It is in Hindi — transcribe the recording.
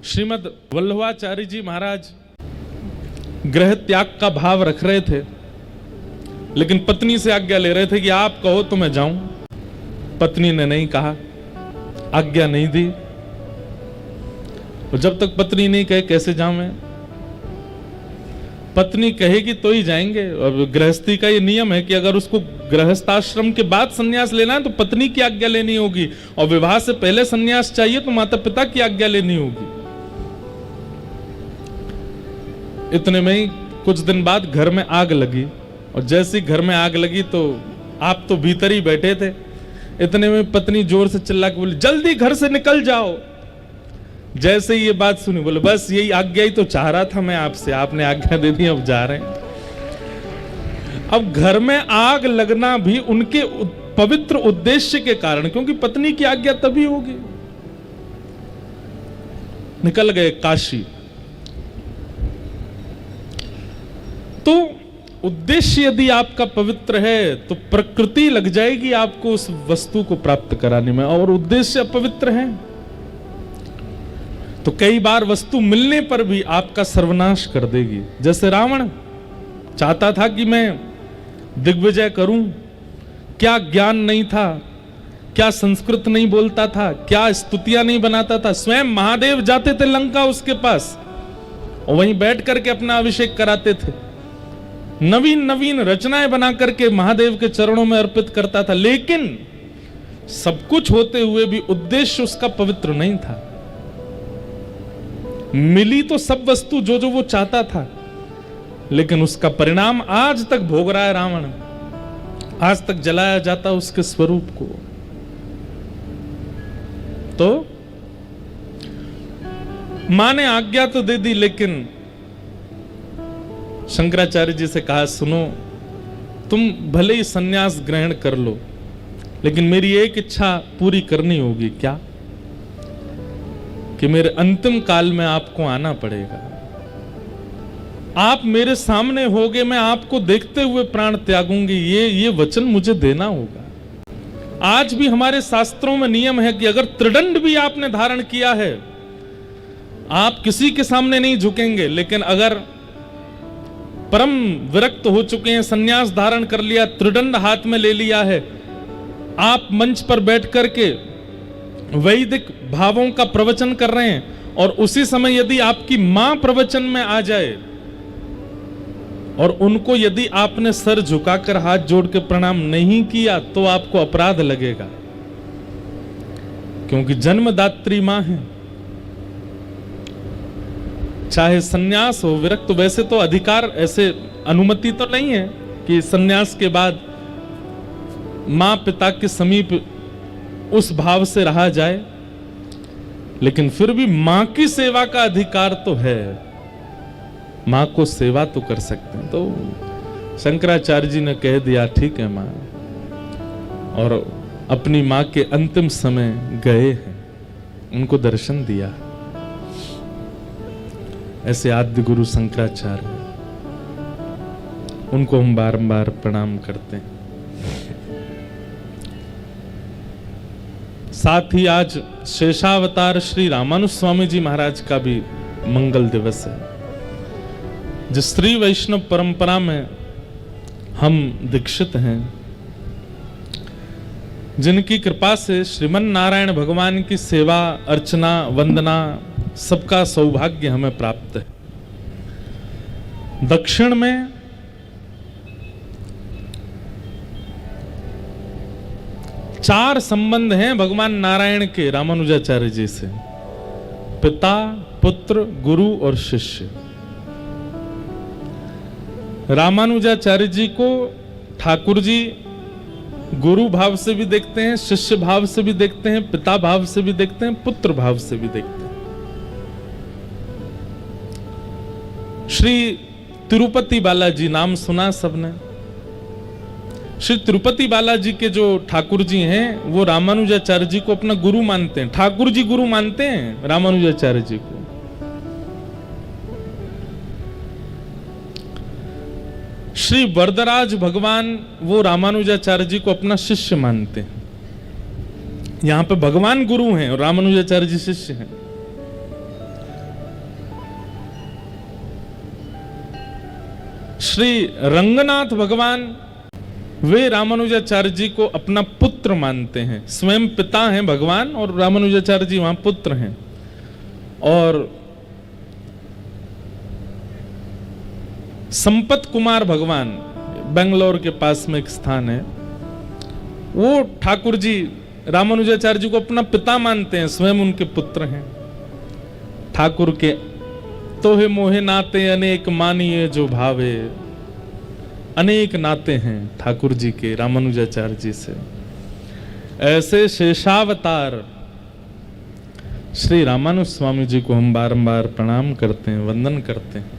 श्रीमद वल्लभाचार्य जी महाराज गृह त्याग का भाव रख रहे थे, लेकिन पत्नी से आज्ञा ले रहे थे कि आप कहो तो मैं जाऊं। पत्नी ने नहीं कहा, आज्ञा नहीं दी। और जब तक पत्नी नहीं कहे कैसे जाऊं मैं? पत्नी कहेगी तो ही जाएंगे। और गृहस्थी का ये नियम है कि अगर उसको गृहस्थाश्रम के बाद संन्यास लेना है तो पत्नी की आज्ञा लेनी होगी, और विवाह से पहले संन्यास चाहिए तो माता पिता की आज्ञा लेनी होगी। इतने में ही कुछ दिन बाद घर में आग लगी, और जैसी घर में आग लगी तो आप तो भीतर ही बैठे थे। इतने में पत्नी जोर से चिल्ला के बोली, जल्दी घर से निकल जाओ। जैसे ही ये बात सुनी, बोले बस यही आज्ञा ही तो चाह रहा था मैं आपसे, आपने आज्ञा दे दी, अब जा रहे हैं। अब घर में आग लगना भी उनके पवित्र उद्देश्य के कारण, क्योंकि पत्नी की आज्ञा तभी होगी। निकल गए काशी। तो उद्देश्य यदि आपका पवित्र है तो प्रकृति लग जाएगी आपको उस वस्तु को प्राप्त कराने में, और उद्देश्य अपवित्र है तो कई बार वस्तु मिलने पर भी आपका सर्वनाश कर देगी। जैसे रावण चाहता था कि मैं दिग्विजय करूं, क्या ज्ञान नहीं था, क्या संस्कृत नहीं बोलता था, क्या स्तुतियां नहीं बनाता था। स्वयं महादेव जाते थे लंका उसके पास, और वहीं बैठ करके अपना अभिषेक कराते थे। नवीन नवीन रचनाएं बना करके महादेव के चरणों में अर्पित करता था, लेकिन सब कुछ होते हुए भी उद्देश्य उसका पवित्र नहीं था। मिली तो सब वस्तु जो जो वो चाहता था, लेकिन उसका परिणाम आज तक भोग रहा है रावण। आज तक जलाया जाता उसके स्वरूप को। तो मां ने आज्ञा तो दे दी, लेकिन शंकराचार्य जी से कहा, सुनो तुम भले ही सन्यास ग्रहण कर लो, लेकिन मेरी एक इच्छा पूरी करनी होगी। क्या? कि मेरे अंतिम काल में आपको आना पड़ेगा। आप मेरे सामने होगे, मैं आपको देखते हुए प्राण त्यागूंगी, ये वचन मुझे देना होगा। आज भी हमारे शास्त्रों में नियम है कि अगर त्रिदंड भी आपने धारण किया है, आप किसी के सामने नहीं झुकेंगे, लेकिन अगर परम विरक्त हो चुके हैं, सन्यास धारण कर लिया, त्रिदंड हाथ में ले लिया है, आप मंच पर बैठ करके वैदिक भावों का प्रवचन कर रहे हैं, और उसी समय यदि आपकी मां प्रवचन में आ जाए और उनको यदि आपने सर झुकाकर हाथ जोड़ के प्रणाम नहीं किया तो आपको अपराध लगेगा, क्योंकि जन्मदात्री मां है। चाहे सन्यास हो, विरक्त, वैसे तो अधिकार, ऐसे अनुमति तो नहीं है कि सन्यास के बाद मां पिता के समीप उस भाव से रहा जाए, लेकिन फिर भी मां की सेवा का अधिकार तो है। मां को सेवा तो कर सकते हैं। तो शंकराचार्य जी ने कह दिया, ठीक है मां, और अपनी मां के अंतिम समय गए हैं, उनको दर्शन दिया। ऐसे आद्य गुरु शंकराचार्य, उनको हम बारंबार प्रणाम करते हैं। साथ ही आज शेषावतार श्री रामानुज स्वामी जी महाराज का भी मंगल दिवस है। जिस श्री वैष्णव परंपरा में हम दीक्षित हैं, जिनकी कृपा से श्रीमन नारायण भगवान की सेवा, अर्चना, वंदना सबका सौभाग्य हमें प्राप्त है। दक्षिण में चार संबंध हैं भगवान नारायण के रामानुजाचार्य जी से: पिता, पुत्र, गुरु और शिष्य। रामानुजाचार्य जी को ठाकुर जी गुरु भाव से भी देखते हैं, शिष्य भाव से भी देखते हैं, पिता भाव से भी देखते हैं, पुत्र भाव से भी देखते हैं। श्री तिरुपति बालाजी नाम सुना सबने? श्री तिरुपति बालाजी के जो ठाकुर जी हैं, वो रामानुजाचार्य जी को अपना गुरु मानते हैं। ठाकुर जी गुरु मानते हैं रामानुजाचार्य जी को। श्री वरदराज भगवान वो रामानुजाचार्य जी को अपना शिष्य मानते हैं। यहां पे भगवान गुरु हैं और रामानुजाचार्य जी शिष्य हैं। श्री रंगनाथ भगवान वे रामानुजाचार्य जी को अपना पुत्र मानते हैं, स्वयं पिता हैं भगवान और रामानुजाचार्य जी वहां पुत्र हैं। और संपत कुमार भगवान बेंगलोर के पास में एक स्थान है, वो ठाकुर जी रामानुजाचार्य जी को अपना पिता मानते हैं, स्वयं उनके पुत्र हैं। ठाकुर के तोहे मोहे नाते अनेक मानिए जो भावे, अनेक नाते हैं ठाकुर जी के रामानुजाचार्य जी से। ऐसे शेषावतार श्री रामानुज स्वामी जी को हम बारंबार प्रणाम करते हैं, वंदन करते हैं।